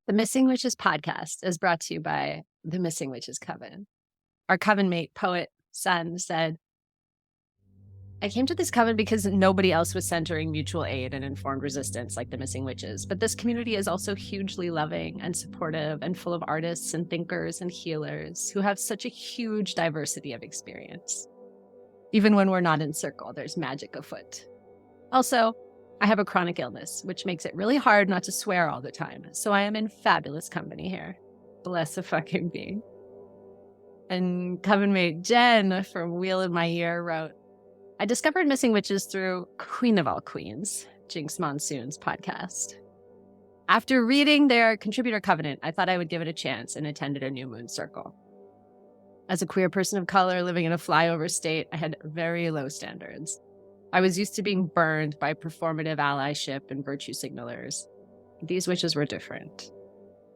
The Missing Witches podcast is brought to you by the Missing Witches Coven. Our coven mate, poet Sun, said, I came to this coven because nobody else was centering mutual aid and informed resistance like the Missing Witches, but this community is also hugely loving and supportive and full of artists and thinkers and healers who have such a huge diversity of experience. Even when we're not in circle, there's magic afoot. Also, I have a chronic illness, which makes it really hard not to swear all the time, so I am in fabulous company here. Bless a fucking being. And coven mate Chen from Wheel in My Ear wrote, I discovered Missing Witches through Queen of All Queens, Jinx Monsoon's podcast. After reading their contributor covenant, I thought I would give it a chance and attended a new moon circle. As a queer person of color living in a flyover state, I had very low standards. I was used to being burned by performative allyship and virtue signalers. These witches were different.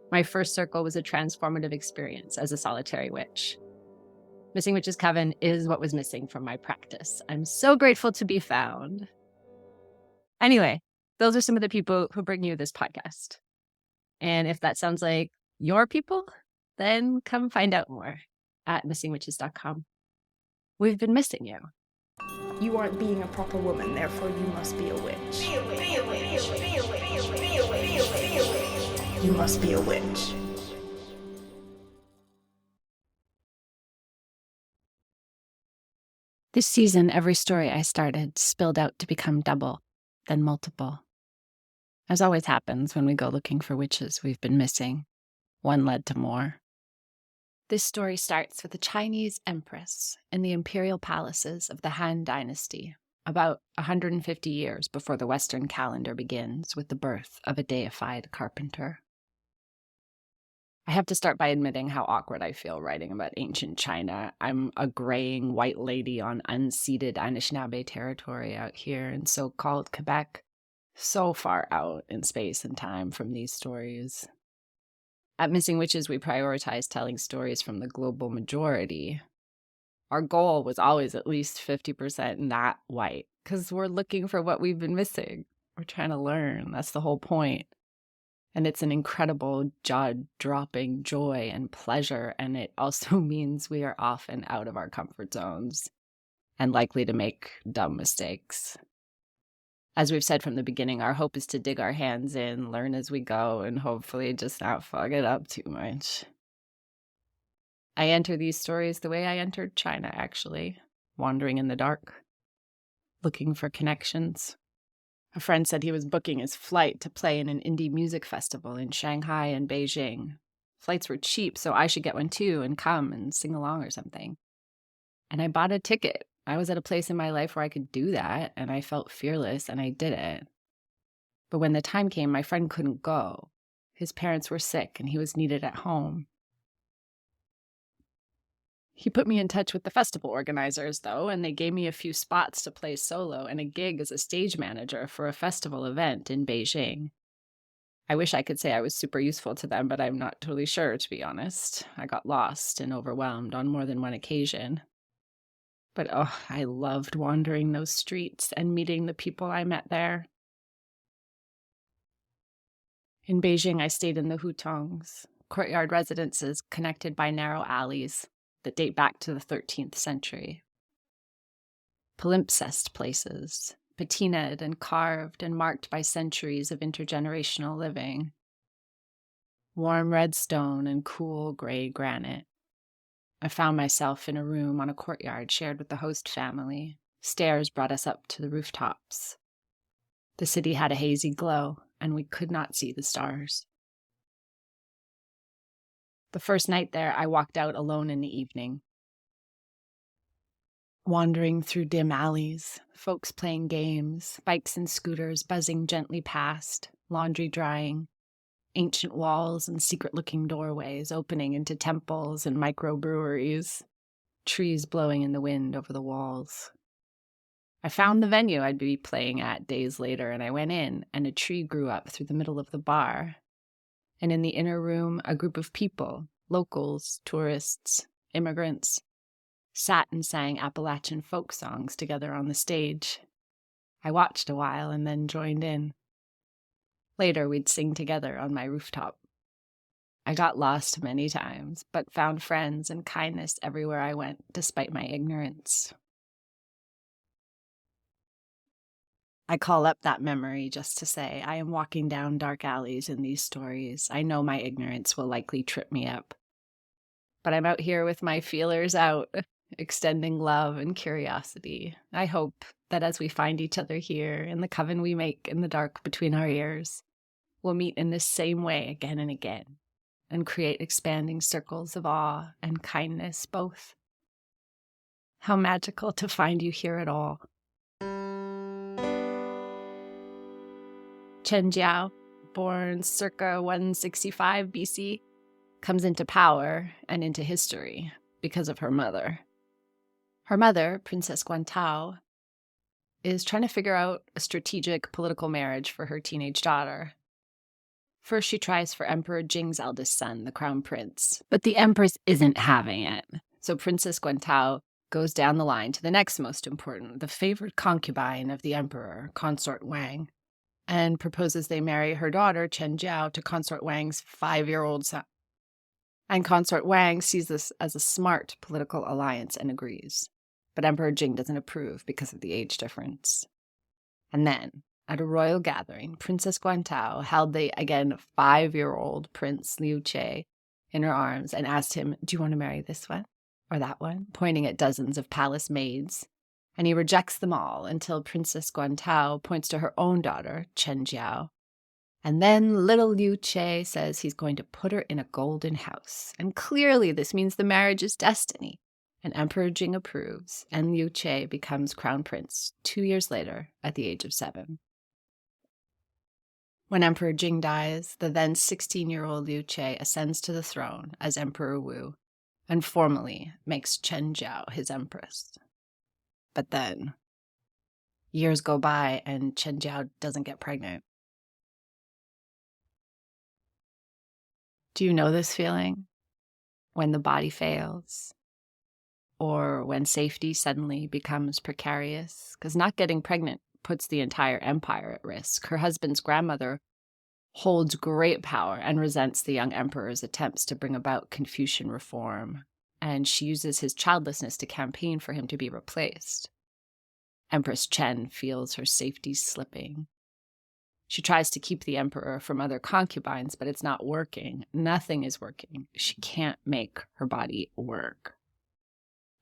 My first circle was a transformative experience as a solitary witch. Missing Witches Coven is what was missing from my practice. I'm so grateful to be found. Anyway, those are some of the people who bring you this podcast. And if that sounds like your people, then come find out more at missingwitches.com. We've been missing you. You aren't being a proper woman, therefore you must be a witch. You must be a witch. This season, every story I started spilled out to become double, then multiple. As always happens when we go looking for witches we've been missing, one led to more. This story starts with the Chinese Empress in the imperial palaces of the Han Dynasty, about 150 years before the Western calendar begins with the birth of a deified carpenter. I have to start by admitting how awkward I feel writing about ancient China. I'm a graying white lady on unceded Anishinaabe territory out here in so-called Quebec, so far out in space and time from these stories. At Missing Witches, we prioritize telling stories from the global majority. Our goal was always at least 50% not white, because we're looking for what we've been missing. We're trying to learn. That's the whole point. And it's an incredible jaw-dropping joy and pleasure, and it also means we are often out of our comfort zones and likely to make dumb mistakes. As we've said from the beginning, our hope is to dig our hands in, learn as we go, and hopefully just not fuck it up too much. I enter these stories the way I entered China, actually, wandering in the dark, looking for connections. A friend said he was booking his flight to play in an indie music festival in Shanghai and Beijing. Flights were cheap, so I should get one too and come and sing along or something. And I bought a ticket. I was at a place in my life where I could do that, and I felt fearless, and I did it. But when the time came, my friend couldn't go. His parents were sick, and he was needed at home. He put me in touch with the festival organizers, though, and they gave me a few spots to play solo and a gig as a stage manager for a festival event in Beijing. I wish I could say I was super useful to them, but I'm not totally sure, to be honest. I got lost and overwhelmed on more than one occasion. But I loved wandering those streets and meeting the people I met there. In Beijing, I stayed in the hutongs, courtyard residences connected by narrow alleys that date back to the 13th century. Palimpsest places, patinaed and carved and marked by centuries of intergenerational living. Warm red stone and cool gray granite. I found myself in a room on a courtyard shared with the host family. Stairs brought us up to the rooftops. The city had a hazy glow, and we could not see the stars. The first night there, I walked out alone in the evening. Wandering through dim alleys, folks playing games, bikes and scooters buzzing gently past, laundry drying, ancient walls and secret-looking doorways opening into temples and microbreweries, trees blowing in the wind over the walls. I found the venue I'd be playing at days later, and I went in, and a tree grew up through the middle of the bar. And in the inner room, a group of people, locals, tourists, immigrants, sat and sang Appalachian folk songs together on the stage. I watched a while and then joined in. Later, we'd sing together on my rooftop. I got lost many times, but found friends and kindness everywhere I went, despite my ignorance. I call up that memory just to say I am walking down dark alleys in these stories. I know my ignorance will likely trip me up. But I'm out here with my feelers out, extending love and curiosity. I hope that as we find each other here in the coven we make in the dark between our ears, we'll meet in this same way again and again, and create expanding circles of awe and kindness both. How magical to find you here at all. Chen Jiao, born circa 165 BC, comes into power and into history because of her mother. Her mother, Princess Guantao, is trying to figure out a strategic political marriage for her teenage daughter. First, she tries for Emperor Jing's eldest son, the crown prince, but the Empress isn't having it. So Princess Guantao goes down the line to the next most important, the favored concubine of the emperor, Consort Wang, and proposes they marry her daughter, Chen Jiao, to Consort Wang's 5-year-old son. And Consort Wang sees this as a smart political alliance and agrees. But Emperor Jing doesn't approve because of the age difference. And then, at a royal gathering, Princess Guantao held the, again, 5-year-old Prince Liu Che in her arms and asked him, "Do you want to marry this one or that one?" pointing at dozens of palace maids. And he rejects them all until Princess Guantao points to her own daughter, Chen Jiao. And then little Liu Che says he's going to put her in a golden house. And clearly this means the marriage is destiny. And Emperor Jing approves, and Liu Che becomes crown prince 2 years later at the age of 7. When Emperor Jing dies, the then 16-year-old Liu Che ascends to the throne as Emperor Wu and formally makes Chen Jiao his empress. But then, years go by and Chen Jiao doesn't get pregnant. Do you know this feeling? When the body fails? Or when safety suddenly becomes precarious? Because not getting pregnant puts the entire empire at risk. Her husband's grandmother holds great power and resents the young emperor's attempts to bring about Confucian reform, and she uses his childlessness to campaign for him to be replaced. Empress Chen feels her safety slipping. She tries to keep the emperor from other concubines, but it's not working. Nothing is working. She can't make her body work.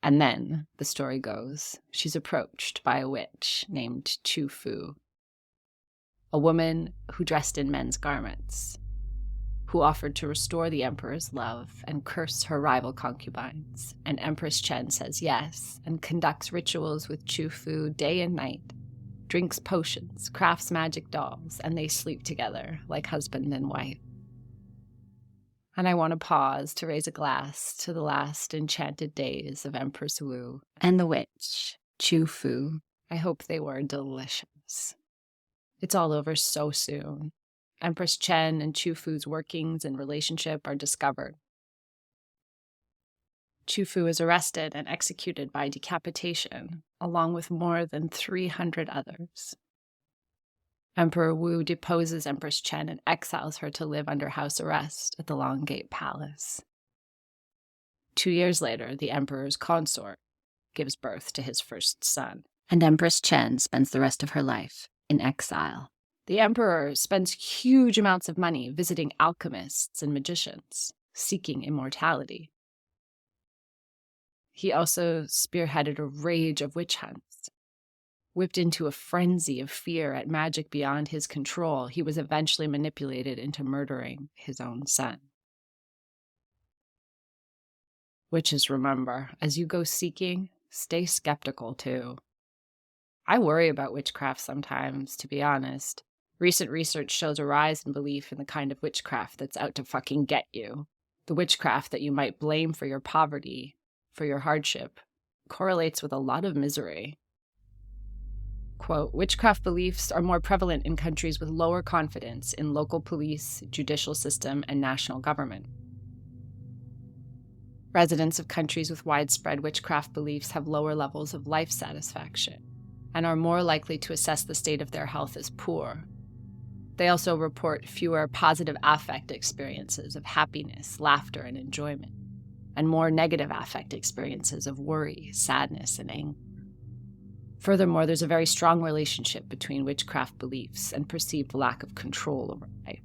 And then, the story goes, she's approached by a witch named Chu Fu, a woman who dressed in men's garments, who offered to restore the emperor's love and curse her rival concubines. And Empress Chen says yes and conducts rituals with Chu Fu day and night, drinks potions, crafts magic dolls, and they sleep together like husband and wife. And I want to pause to raise a glass to the last enchanted days of Empress Wu and the witch, Chu Fu. I hope they were delicious. It's all over so soon. Empress Chen and Chu Fu's workings and relationship are discovered. Chu Fu is arrested and executed by decapitation, along with more than 300 others. Emperor Wu deposes Empress Chen and exiles her to live under house arrest at the Long Gate Palace. 2 years later, the emperor's consort gives birth to his first son, and Empress Chen spends the rest of her life in exile. The emperor spends huge amounts of money visiting alchemists and magicians, seeking immortality. He also spearheaded a rage of witch hunts. Whipped into a frenzy of fear at magic beyond his control, he was eventually manipulated into murdering his own son. Witches, remember, as you go seeking, stay skeptical too. I worry about witchcraft sometimes, to be honest. Recent research shows a rise in belief in the kind of witchcraft that's out to fucking get you. The witchcraft that you might blame for your poverty, for your hardship, correlates with a lot of misery. Quote, witchcraft beliefs are more prevalent in countries with lower confidence in local police, judicial system, and national government. Residents of countries with widespread witchcraft beliefs have lower levels of life satisfaction and are more likely to assess the state of their health as poor. They also report fewer positive affect experiences of happiness, laughter, and enjoyment, and more negative affect experiences of worry, sadness, and anger. Furthermore, there's a very strong relationship between witchcraft beliefs and perceived lack of control over life.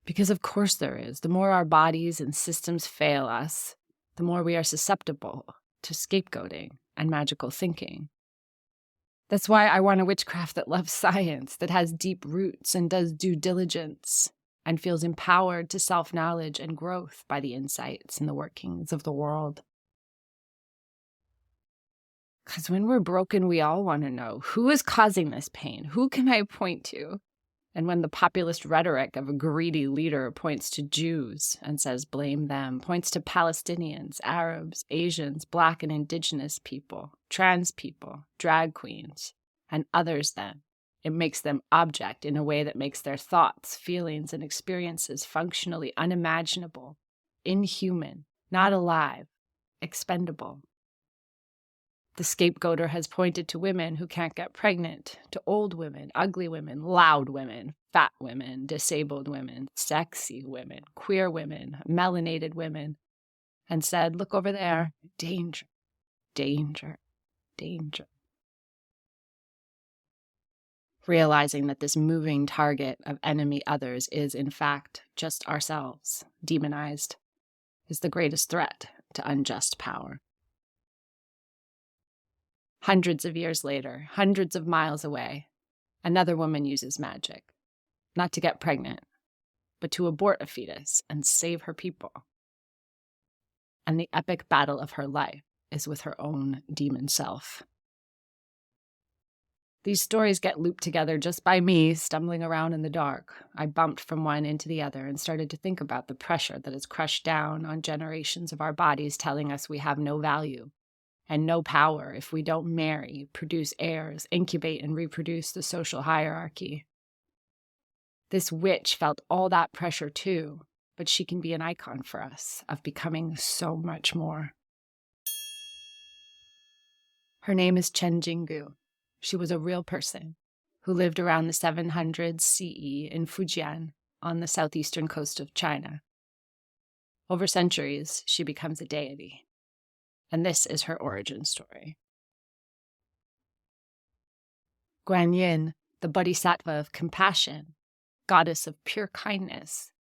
Because of course there is. The more our bodies and systems fail us, the more we are susceptible to scapegoating and magical thinking. That's why I want a witchcraft that loves science, that has deep roots and does due diligence, and feels empowered to self-knowledge and growth by the insights and the workings of the world. Because when we're broken, we all want to know, who is causing this pain? Who can I point to? And when the populist rhetoric of a greedy leader points to Jews and says blame them, points to Palestinians, Arabs, Asians, Black and Indigenous people, trans people, drag queens, and others, then it makes them object in a way that makes their thoughts, feelings, and experiences functionally unimaginable, inhuman, not alive, expendable. The scapegoater has pointed to women who can't get pregnant, to old women, ugly women, loud women, fat women, disabled women, sexy women, queer women, melanated women, and said, look over there, danger, danger, danger. Realizing that this moving target of enemy others is, in fact, just ourselves, demonized, is the greatest threat to unjust power. Hundreds of years later, hundreds of miles away, another woman uses magic, not to get pregnant, but to abort a fetus and save her people. And the epic battle of her life is with her own demon self. These stories get looped together just by me stumbling around in the dark. I bumped from one into the other and started to think about the pressure that has crushed down on generations of our bodies, telling us we have no value and no power if we don't marry, produce heirs, incubate and reproduce the social hierarchy. This witch felt all that pressure too, but she can be an icon for us of becoming so much more. Her name is Chen Jinggu. She was a real person who lived around the 700s CE in Fujian on the southeastern coast of China. Over centuries, she becomes a deity. And this is her origin story. Guanyin, the bodhisattva of compassion, goddess of pure kindness,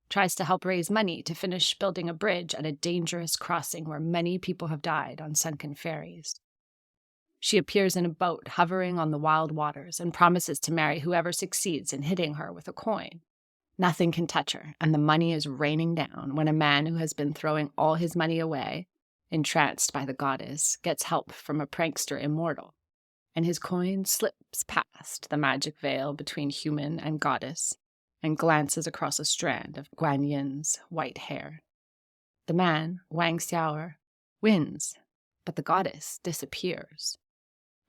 tries to help raise money to finish building a bridge at a dangerous crossing where many people have died on sunken ferries. She appears in a boat hovering on the wild waters and promises to marry whoever succeeds in hitting her with a coin. Nothing can touch her, and the money is raining down when a man who has been throwing all his money away, entranced by the goddess, gets help from a prankster immortal, and his coin slips past the magic veil between human and goddess and glances across a strand of Guanyin's white hair. The man, Wang Xiaoer, wins, but the goddess disappears.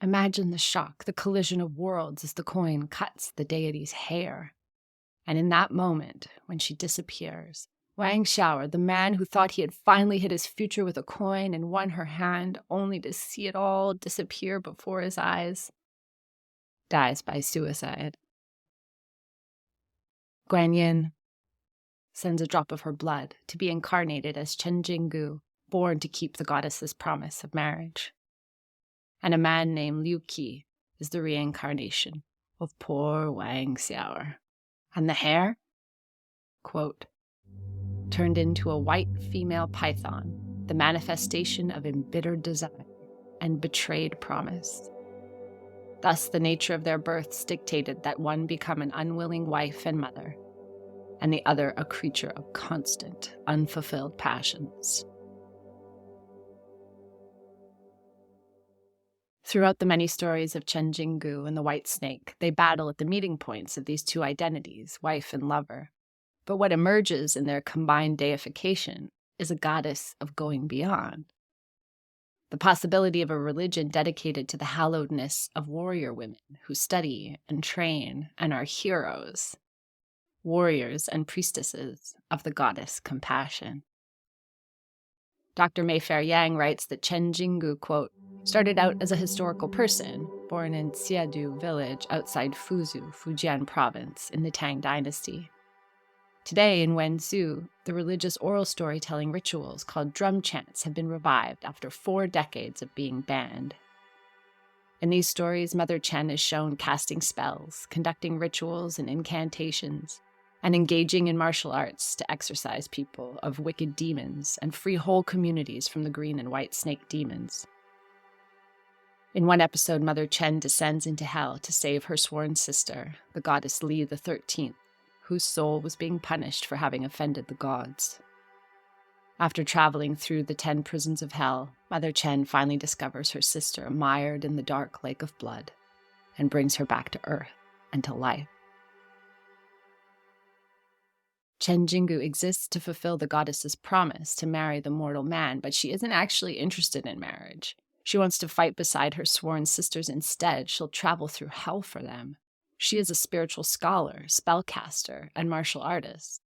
Imagine the shock, the collision of worlds as the coin cuts the deity's hair. And in that moment, when she disappears, Wang Xiaoer, the man who thought he had finally hit his future with a coin and won her hand, only to see it all disappear before his eyes, dies by suicide. Guanyin sends a drop of her blood to be incarnated as Chen Jinggu, born to keep the goddess's promise of marriage. And a man named Liu Qi is the reincarnation of poor Wang Xiaoer. And the hair, quote, turned into a white female python, the manifestation of embittered desire and betrayed promise. Thus, the nature of their births dictated that one become an unwilling wife and mother, and the other a creature of constant, unfulfilled passions. Throughout the many stories of Chen Jinggu and the White Snake, they battle at the meeting points of these two identities, wife and lover. But what emerges in their combined deification is a goddess of going beyond. The possibility of a religion dedicated to the hallowedness of warrior women who study and train and are heroes, warriors and priestesses of the goddess compassion. Dr. Mayfair Yang writes that Chen Jinggu, quote, started out as a historical person born in Xiadu village outside Fuzhou, Fujian province, in the Tang dynasty. Today in Wenzhou, the religious oral storytelling rituals called drum chants have been revived after 4 decades of being banned. In these stories, Mother Chen is shown casting spells, conducting rituals and incantations, and engaging in martial arts to exorcise people of wicked demons and free whole communities from the green and white snake demons. In one episode, Mother Chen descends into hell to save her sworn sister, the goddess Li the 13th, whose soul was being punished for having offended the gods. After traveling through the 10 prisons of hell, Mother Chen finally discovers her sister mired in the dark lake of blood and brings her back to earth and to life. Chen Jinggu exists to fulfill the goddess's promise to marry the mortal man, but she isn't actually interested in marriage. She wants to fight beside her sworn sisters instead. She'll travel through hell for them. She is a spiritual scholar, spellcaster, and martial artist.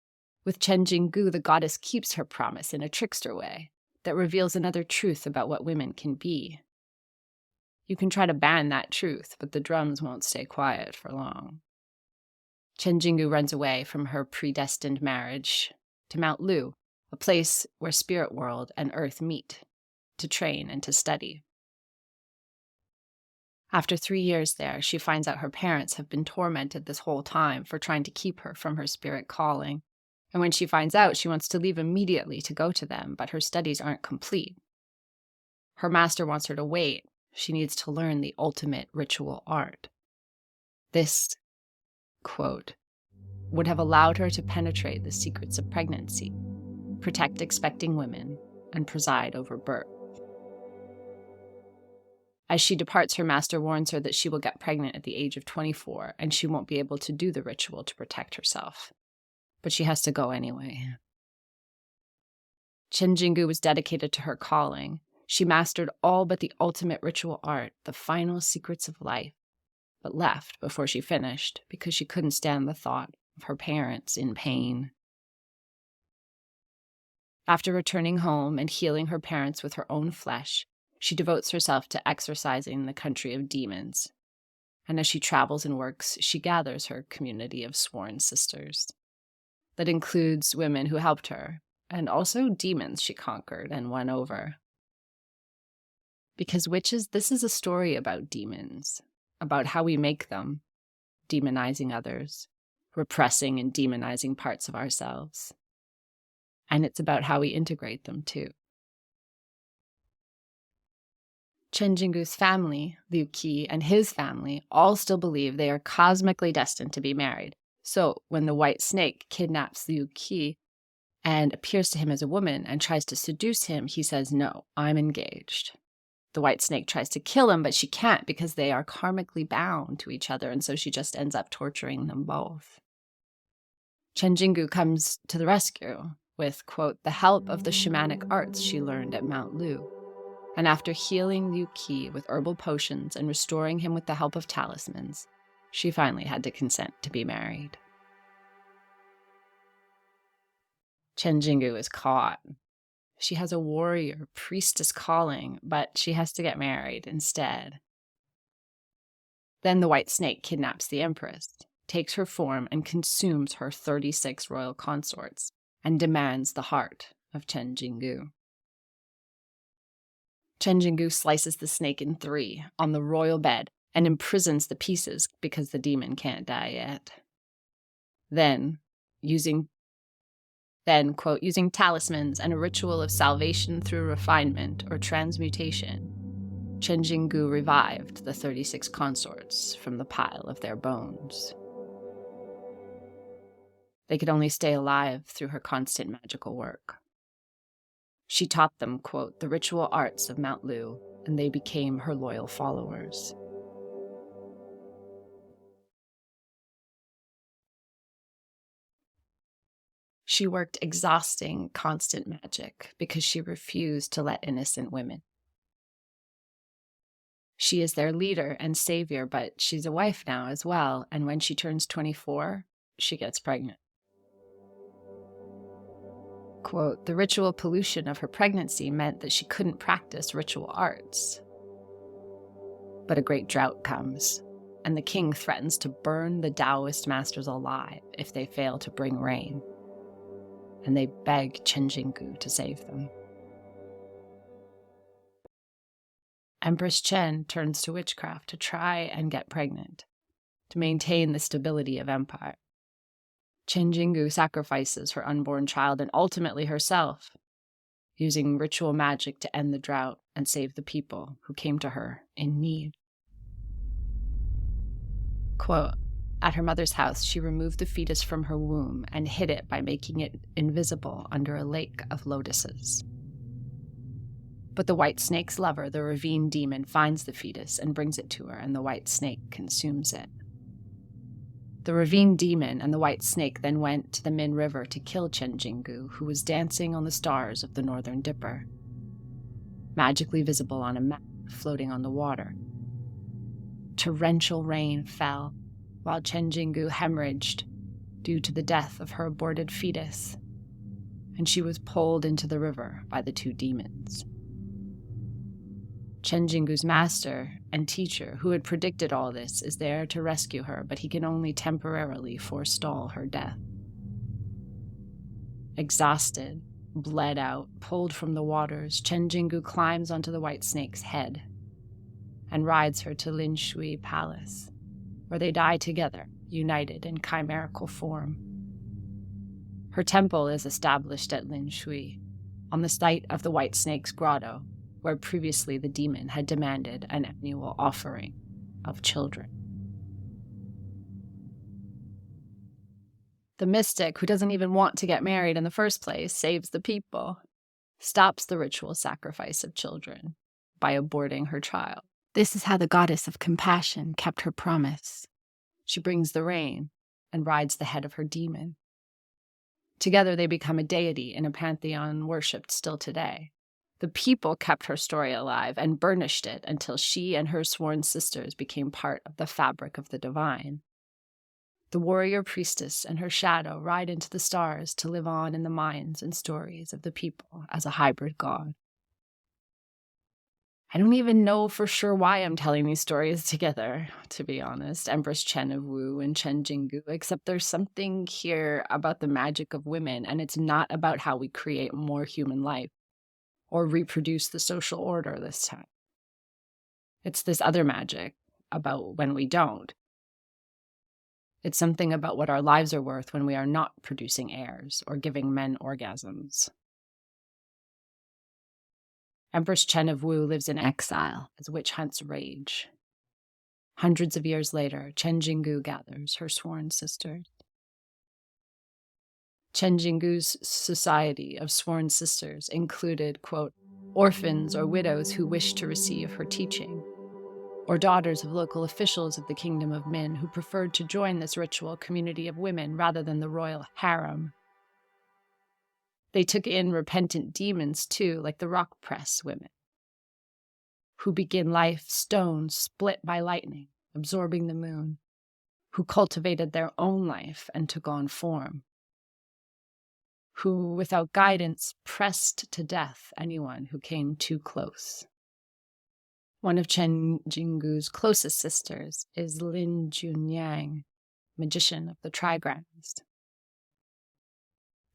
With Chen Jinggu, the goddess keeps her promise in a trickster way that reveals another truth about what women can be. You can try to ban that truth, but the drums won't stay quiet for long. Chen Jinggu runs away from her predestined marriage to Mount Lu, a place where spirit world and earth meet, to train and to study. After 3 years there, she finds out her parents have been tormented this whole time for trying to keep her from her spirit calling. And when she finds out, she wants to leave immediately to go to them, but her studies aren't complete. Her master wants her to wait. She needs to learn the ultimate ritual art. This, quote, would have allowed her to penetrate the secrets of pregnancy, protect expecting women, and preside over birth. As she departs, her master warns her that she will get pregnant at the age of 24, and she won't be able to do the ritual to protect herself. But she has to go anyway. Chen Jinggu was dedicated to her calling. She mastered all but the ultimate ritual art, the final secrets of life, but left before she finished because she couldn't stand the thought of her parents in pain. After returning home and healing her parents with her own flesh, she devotes herself to exorcising the country of demons. And as she travels and works, she gathers her community of sworn sisters. That includes women who helped her, and also demons she conquered and won over. Because witches, this is a story about demons, about how we make them, demonizing others, repressing and demonizing parts of ourselves. And it's about how we integrate them too. Chen Jinggu's family, Liu Qi, and his family all still believe they are cosmically destined to be married. So when the white snake kidnaps Liu Qi and appears to him as a woman and tries to seduce him, he says, "No, I'm engaged." The white snake tries to kill him, but she can't because they are karmically bound to each other, and so she just ends up torturing them both. Chen Jinggu comes to the rescue with, quote, the help of the shamanic arts she learned at Mount Lu. And after healing Liu Qi with herbal potions and restoring him with the help of talismans, she finally had to consent to be married. Chen Jinggu is caught. She has a warrior priestess calling, but she has to get married instead. Then the white snake kidnaps the Empress, takes her form, and consumes her 36 royal consorts, and demands the heart of Chen Jinggu. Chen Jinggu slices the snake in 3 on the royal bed and imprisons the pieces because the demon can't die yet. Then, quote, using talismans and a ritual of salvation through refinement or transmutation, Chen Jinggu revived the 36 consorts from the pile of their bones. They could only stay alive through her constant magical work. She taught them, quote, the ritual arts of Mount Lu, and they became her loyal followers. She worked exhausting, constant magic because she refused to let innocent women. She is their leader and savior, but she's a wife now as well, and when she turns 24, she gets pregnant. Quote, the ritual pollution of her pregnancy meant that she couldn't practice ritual arts. But a great drought comes, and the king threatens to burn the Taoist masters alive if they fail to bring rain. And they beg Chen Jinggu to save them. Empress Chen turns to witchcraft to try and get pregnant, to maintain the stability of empire. Chen Jinggu sacrifices her unborn child and ultimately herself, using ritual magic to end the drought and save the people who came to her in need. Quote, at her mother's house, she removed the fetus from her womb and hid it by making it invisible under a lake of lotuses. But the white snake's lover, the ravine demon, finds the fetus and brings it to her, and the white snake consumes it. The ravine demon and the white snake then went to the Min River to kill Chen Jinggu, who was dancing on the stars of the Northern Dipper, magically visible on a map floating on the water. Torrential rain fell, while Chen Jinggu hemorrhaged due to the death of her aborted fetus, and she was pulled into the river by the two demons. Chen Jinggu's master and teacher, who had predicted all this, is there to rescue her, but he can only temporarily forestall her death. Exhausted, bled out, pulled from the waters, Chen Jinggu climbs onto the white snake's head and rides her to Lin Shui Palace, where they die together, united in chimerical form. Her temple is established at Lin Shui, on the site of the white snake's grotto, where previously the demon had demanded an annual offering of children. The mystic, who doesn't even want to get married in the first place, saves the people, stops the ritual sacrifice of children by aborting her child. This is how the goddess of compassion kept her promise. She brings the rain and rides the head of her demon. Together they become a deity in a pantheon worshipped still today. The people kept her story alive and burnished it until she and her sworn sisters became part of the fabric of the divine. The warrior priestess and her shadow ride into the stars to live on in the minds and stories of the people as a hybrid god. I don't even know for sure why I'm telling these stories together, to be honest, Empress Chen of Wu and Chen Jinggu, except there's something here about the magic of women, and it's not about how we create more human life or reproduce the social order this time. It's this other magic about when we don't. It's something about what our lives are worth when we are not producing heirs or giving men orgasms. Empress Chen of Wu lives in exile as witch hunts rage. Hundreds of years later, Chen Jinggu gathers her sworn sisters. Chen Jinggu's society of sworn sisters included, quote, orphans or widows who wished to receive her teaching, or daughters of local officials of the Kingdom of Min who preferred to join this ritual community of women rather than the royal harem. They took in repentant demons, too, like the rock press women, who begin life stone split by lightning, absorbing the moon, who cultivated their own life and took on form, who, without guidance, pressed to death anyone who came too close. One of Chen Jinggu's closest sisters is Lin Junyang, magician of the Trigrams.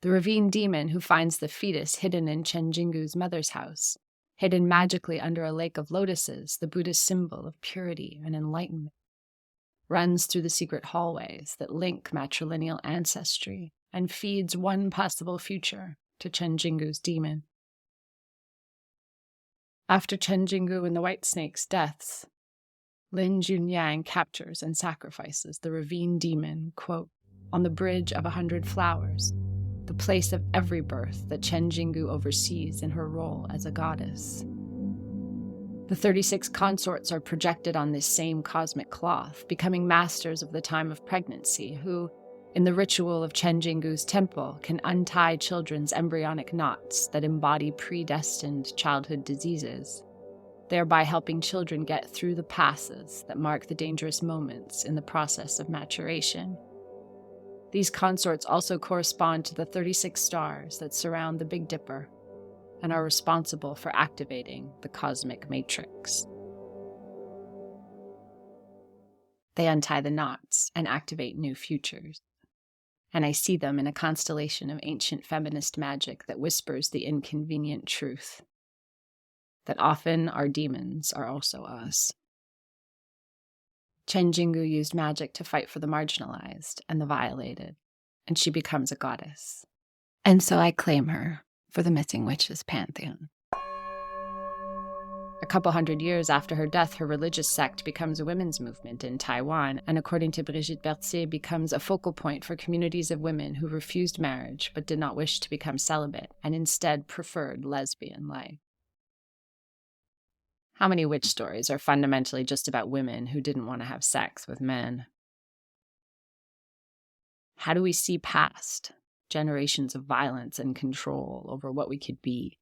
The ravine demon who finds the fetus hidden in Chen Jinggu's mother's house, hidden magically under a lake of lotuses, the Buddhist symbol of purity and enlightenment, runs through the secret hallways that link matrilineal ancestry and feeds one possible future to Chen Jinggu's demon. After Chen Jinggu and the White Snake's deaths, Lin Junyang captures and sacrifices the ravine demon, quote, on the bridge of 100 flowers, the place of every birth that Chen Jinggu oversees in her role as a goddess. The 36 consorts are projected on this same cosmic cloth, becoming masters of the time of pregnancy, who, in the ritual of Chen Jinggu's temple, can untie children's embryonic knots that embody predestined childhood diseases, thereby helping children get through the passes that mark the dangerous moments in the process of maturation. These consorts also correspond to the 36 stars that surround the Big Dipper and are responsible for activating the cosmic matrix. They untie the knots and activate new futures. And I see them in a constellation of ancient feminist magic that whispers the inconvenient truth, that often our demons are also us. Chen Jinggu used magic to fight for the marginalized and the violated, and she becomes a goddess. And so I claim her for the missing witches pantheon. A couple hundred years after her death, her religious sect becomes a women's movement in Taiwan, and according to Brigitte Berthier, becomes a focal point for communities of women who refused marriage but did not wish to become celibate and instead preferred lesbian life. How many witch stories are fundamentally just about women who didn't want to have sex with men? How do we see past generations of violence and control over what we could be?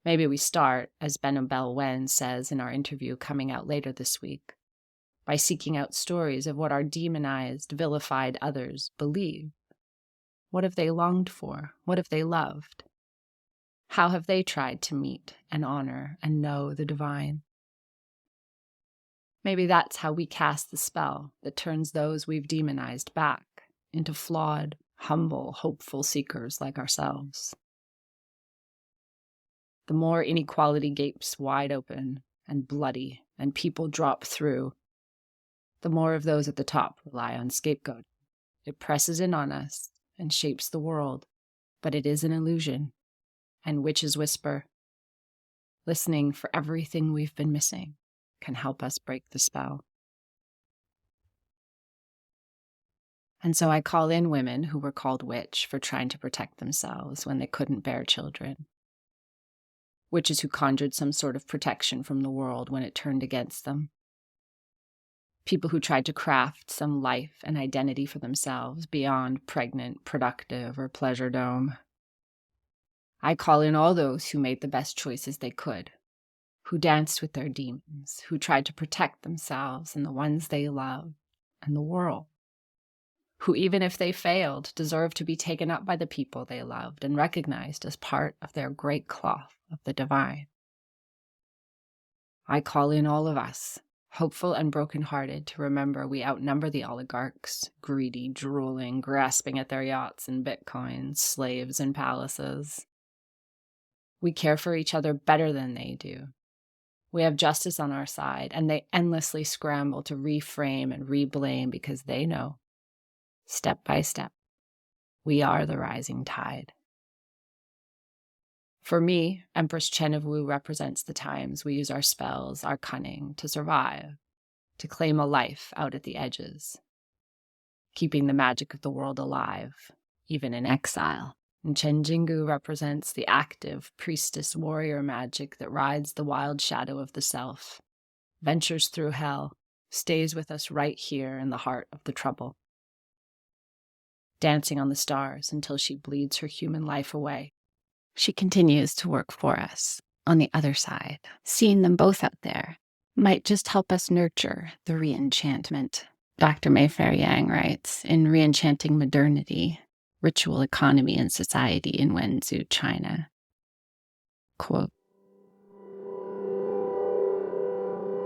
Maybe we start, as Benobel Wen says in our interview coming out later this week, by seeking out stories of what our demonized, vilified others believe. What have they longed for? What have they loved? How have they tried to meet and honor and know the divine? Maybe that's how we cast the spell that turns those we've demonized back into flawed, humble, hopeful seekers like ourselves. The more inequality gapes wide open and bloody and people drop through, the more of those at the top rely on scapegoat. It presses in on us and shapes the world, but it is an illusion. And witches whisper, listening for everything we've been missing can help us break the spell. And so I call in women who were called witch for trying to protect themselves when they couldn't bear children. Witches who conjured some sort of protection from the world when it turned against them. People who tried to craft some life and identity for themselves beyond pregnant, productive, or pleasure dome. I call in all those who made the best choices they could, who danced with their demons, who tried to protect themselves and the ones they love and the world, who, even if they failed, deserved to be taken up by the people they loved and recognized as part of their great cloth of the divine. I call in all of us, hopeful and brokenhearted, to remember we outnumber the oligarchs, greedy, drooling, grasping at their yachts and bitcoins, slaves and palaces. We care for each other better than they do. We have justice on our side, and they endlessly scramble to reframe and reblame because they know, step by step, we are the rising tide. For me, Empress Chen of Wu represents the times we use our spells, our cunning, to survive, to claim a life out at the edges, keeping the magic of the world alive, even in exile. And Chen Jinggu represents the active priestess warrior magic that rides the wild shadow of the self, ventures through hell, stays with us right here in the heart of the trouble, dancing on the stars until she bleeds her human life away. She continues to work for us on the other side. Seeing them both out there might just help us nurture the re-enchantment. Dr. Mayfair Yang writes, in Re-enchanting Modernity, Ritual Economy and Society in Wenzhou, China, quote,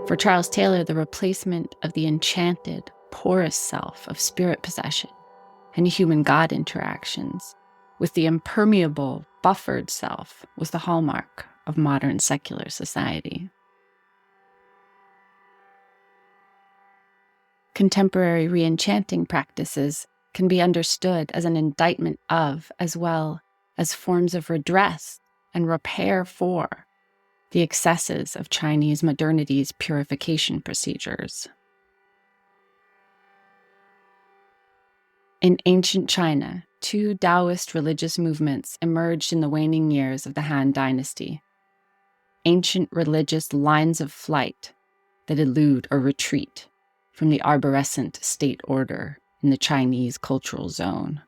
for Charles Taylor, the replacement of the enchanted, porous self of spirit possession and human-God interactions with the impermeable, buffered self was the hallmark of modern secular society. Contemporary re-enchanting practices can be understood as an indictment of, as well as forms of redress and repair for, the excesses of Chinese modernity's purification procedures. In ancient China, two Taoist religious movements emerged in the waning years of the Han Dynasty. Ancient religious lines of flight that elude or retreat from the arborescent state order in the Chinese cultural zone.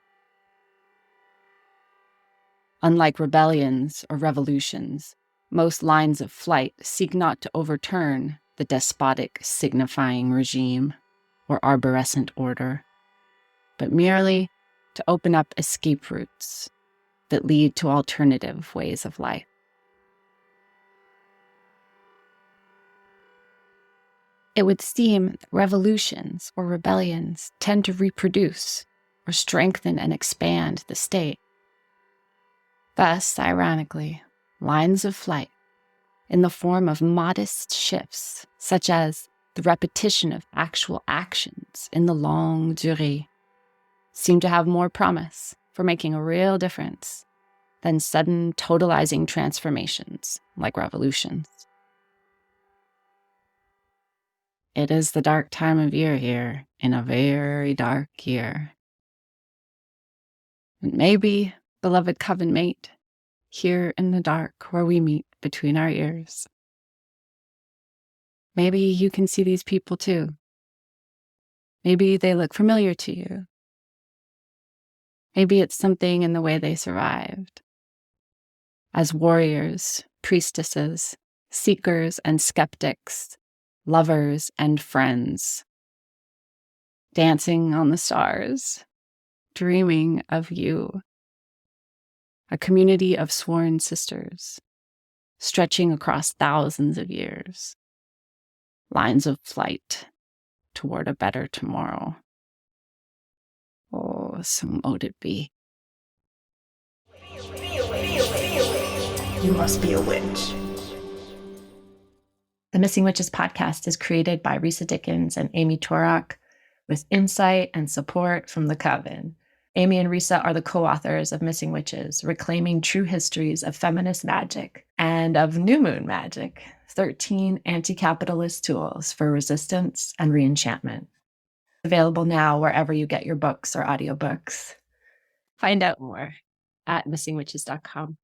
Unlike rebellions or revolutions, most lines of flight seek not to overturn the despotic signifying regime or arborescent order, but merely to open up escape routes that lead to alternative ways of life. it would seem that revolutions or rebellions tend to reproduce or strengthen and expand the state. Thus, ironically, lines of flight, in the form of modest shifts, such as the repetition of actual actions in the longue durée, seem to have more promise for making a real difference than sudden totalizing transformations like revolutions. It is the dark time of year here, in a very dark year. And maybe, beloved coven mate, here in the dark where we meet between our ears, maybe you can see these people too. Maybe they look familiar to you. Maybe it's something in the way they survived. As warriors, priestesses, seekers and skeptics, lovers and friends, dancing on the stars, dreaming of you. A community of sworn sisters, stretching across thousands of years. Lines of flight toward a better tomorrow. Oh, so mote it be. You must be a witch. The Missing Witches podcast is created by Risa Dickens and Amy Torok, with insight and support from the Coven. Amy and Risa are the co-authors of Missing Witches, Reclaiming True Histories of Feminist Magic and of New Moon Magic, 13 anti-capitalist tools for resistance and reenchantment. Available now wherever you get your books or audiobooks. Find out more at missingwitches.com.